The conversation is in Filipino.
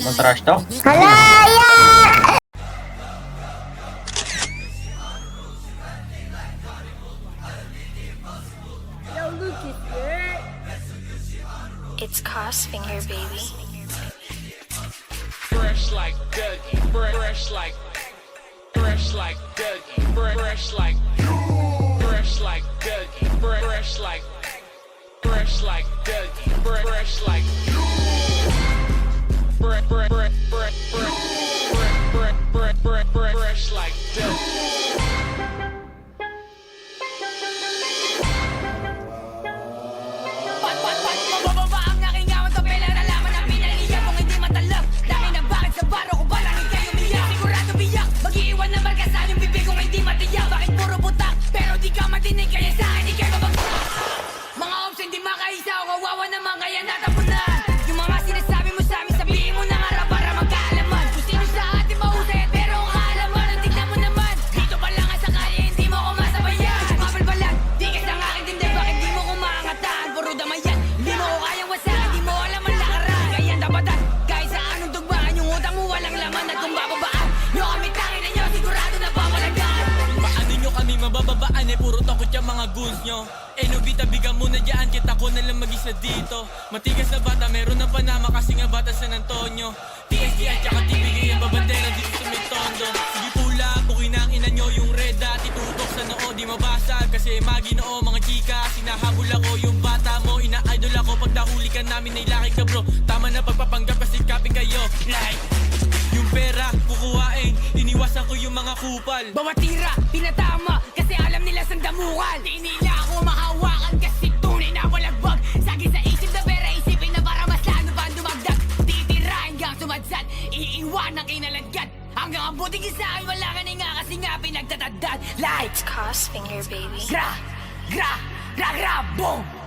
Matrash to? Halaya! It's Crossfinger, baby. Fresh like Dougie, fresh like Dougie, fresh like Dougie, fresh like Dougie, fresh like Dougie, fresh like Mababa ang aking awat sa pela na laman ang pinaliyan kung hindi matalab. Dami ng bakit sa baro kung balangin kayo umiyak. Sigurado biyak, mag-iiwan na marka sa yung bibig kung hindi matiyak. Bakit puro butak, pero di ka matinig kaya sa akin di kayo mabagsak. Mga ops hindi makaisa o kawawa naman kaya natapunan. Yung mga sinasabi mo sa amin sabihin mo na nga para magkaalaman. Kung sino sa atin mahusay at pero ang kaalaman ang tignan mo naman. Dito pa lang ang sakali hindi mo ko masabayan. Mabalbalan, di ka sa akin tindi bakit di mo ko maangataan. Puro damayan, hindi mo ko kayang wasakan. Di mo alam ang lakaran, kaya tapatan. Kahit sa anong tugmaan, yung utang mo walang laman. At kung bababaan, nyo kami tangin na nyo sigurado na pamalagaan. Paano nyo kami mabababaan eh puro takot yung mga goons nyo. Eh no bitabigan muna dyan kita ko na lang mag-isa dito. Matigas na bata meron ng Panama kasi nga bata San Antonio. TSG at saka TPG ang babandera dito sa may tondo. Sige pula, bukin ang ina nyo yung red dot. Itutok sa noo di mabasag kasi maginoo mga chika. Sinahabol ako yung bata mo, ina-idol ako. Pag nahuli ka namin nailaki ka bro. Tama na pagpapanggap kasi kapin kayo. Like yung pera kukuhain, iniwasan ko yung mga kupal. Bawat tira, pinatama, kasi alam nila saan damukan. Di nila ako mahawakan kasi tunay na walagbag. Sagi sa isip na pera, isipin na para mas lalo pa dumagdag. Titira hanggang sumadsad, iiwan ang kinaladkad. Hanggang ang buting isa ay wala ka nga kasi nga pinagtatagdad. Like, It's Crossfinger, baby. gra, boom!